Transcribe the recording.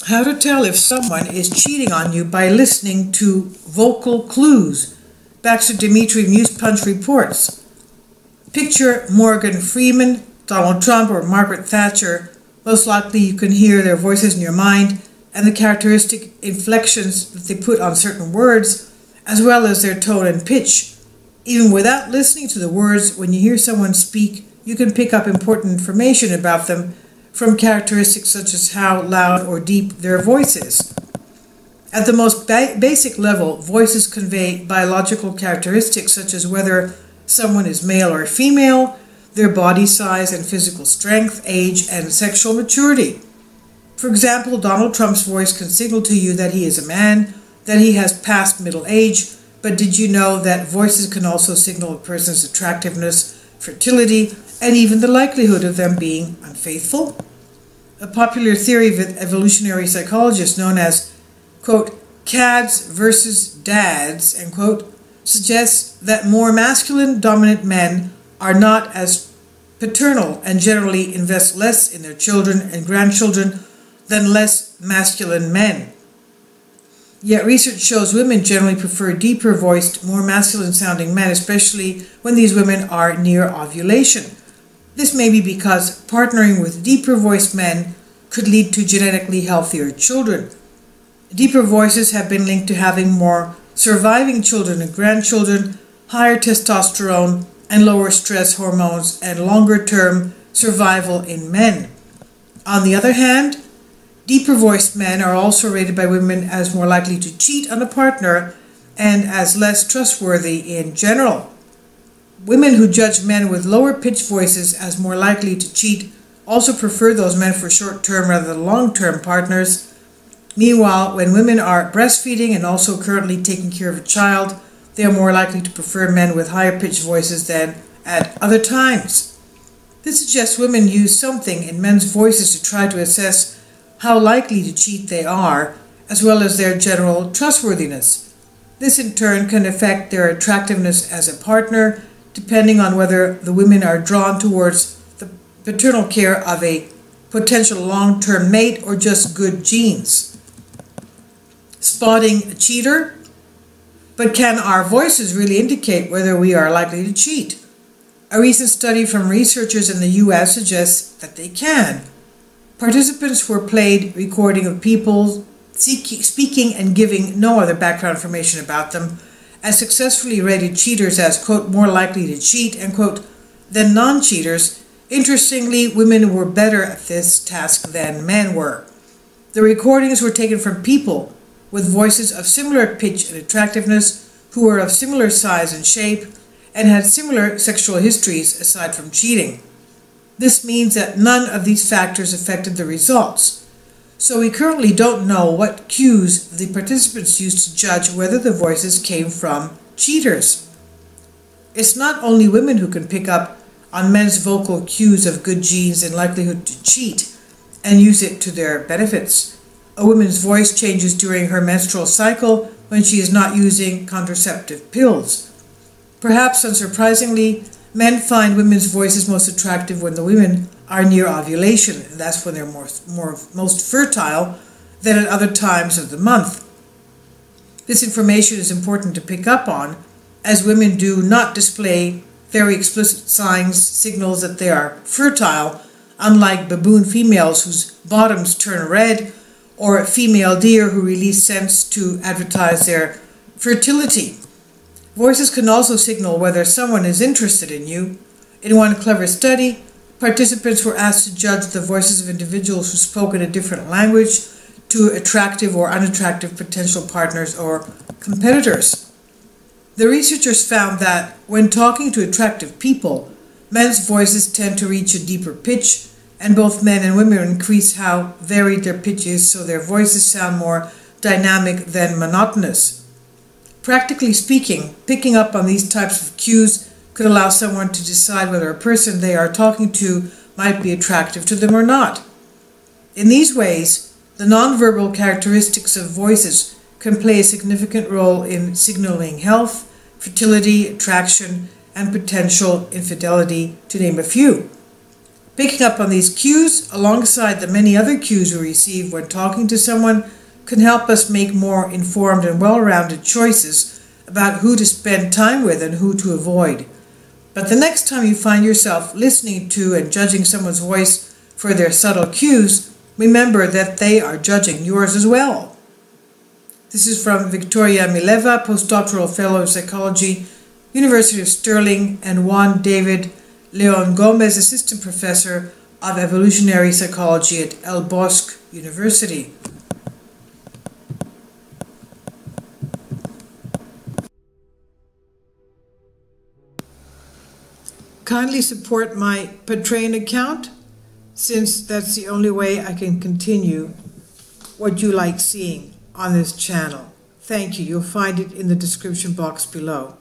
How to tell if someone is cheating on you by listening to vocal clues. Baxter Dimitri Muse Punch reports. Picture Morgan Freeman, Donald Trump, or Margaret Thatcher. Most likely you can hear their voices in your mind and the characteristic inflections that they put on certain words, as well as their tone and pitch. Even without listening to the words, when you hear someone speak, you can pick up important information about them from characteristics such as how loud or deep their voice is. At the most basic level, voices convey biological characteristics such as whether someone is male or female, their body size and physical strength, age, and sexual maturity. For example, Donald Trump's voice can signal to you that he is a man, that he has passed middle age, but did you know that voices can also signal a person's attractiveness, fertility, and even the likelihood of them being unfaithful? A popular theory of evolutionary psychologists known as, quote, cads versus dads, end quote, suggests that more masculine dominant men are not as paternal and generally invest less in their children and grandchildren than less masculine men. Yet research shows women generally prefer deeper voiced, more masculine sounding men, especially when these women are near ovulation. This may be because partnering with deeper voiced men could lead to genetically healthier children. Deeper voices have been linked to having more surviving children and grandchildren, higher testosterone and lower stress hormones, and longer-term survival in men. On the other hand, deeper voiced men are also rated by women as more likely to cheat on a partner and as less trustworthy in general. Women who judge men with lower pitched voices as more likely to cheat also prefer those men for short-term rather than long-term partners. Meanwhile, when women are breastfeeding and also currently taking care of a child, they are more likely to prefer men with higher pitched voices than at other times. This suggests women use something in men's voices to try to assess how likely to cheat they are, as well as their general trustworthiness. This in turn can affect their attractiveness as a partner, depending on whether the women are drawn towards the paternal care of a potential long-term mate or just good genes. Spotting a cheater. But can our voices really indicate whether we are likely to cheat? A recent study from researchers in the US suggests that they can. Participants were played recording of people speaking and giving no other background information about them, as successfully rated cheaters as, quote, more likely to cheat, end quote, than non-cheaters. Interestingly, women were better at this task than men were. The recordings were taken from people with voices of similar pitch and attractiveness, who were of similar size and shape, and had similar sexual histories aside from cheating. This means that none of these factors affected the results. So we currently don't know what cues the participants used to judge whether the voices came from cheaters. It's not only women who can pick up on men's vocal cues of good genes and likelihood to cheat and use it to their benefits. A woman's voice changes during her menstrual cycle when she is not using contraceptive pills. Perhaps unsurprisingly, men find women's voices most attractive when the women are near ovulation, and that's when they're most fertile than at other times of the month. This information is important to pick up on, as women do not display very explicit signals that they are fertile, unlike baboon females whose bottoms turn red, or female deer who release scents to advertise their fertility. Voices can also signal whether someone is interested in you. In one clever study, participants were asked to judge the voices of individuals who spoke in a different language to attractive or unattractive potential partners or competitors. The researchers found that when talking to attractive people, men's voices tend to reach a deeper pitch, and both men and women increase how varied their pitch is, so their voices sound more dynamic than monotonous. Practically speaking, picking up on these types of cues could allow someone to decide whether a person they are talking to might be attractive to them or not. In these ways, the nonverbal characteristics of voices can play a significant role in signaling health, fertility, attraction, and potential infidelity, to name a few. Picking up on these cues, alongside the many other cues we receive when talking to someone, can help us make more informed and well-rounded choices about who to spend time with and who to avoid. But the next time you find yourself listening to and judging someone's voice for their subtle cues, remember that they are judging yours as well. This is from Victoria Mileva, Postdoctoral Fellow of Psychology, University of Stirling, and Juan David Leon Gomez, Assistant Professor of Evolutionary Psychology at El Bosque University. Kindly support my Patreon account, since that's the only way I can continue what you like seeing on this channel. Thank you. You'll find it in the description box below.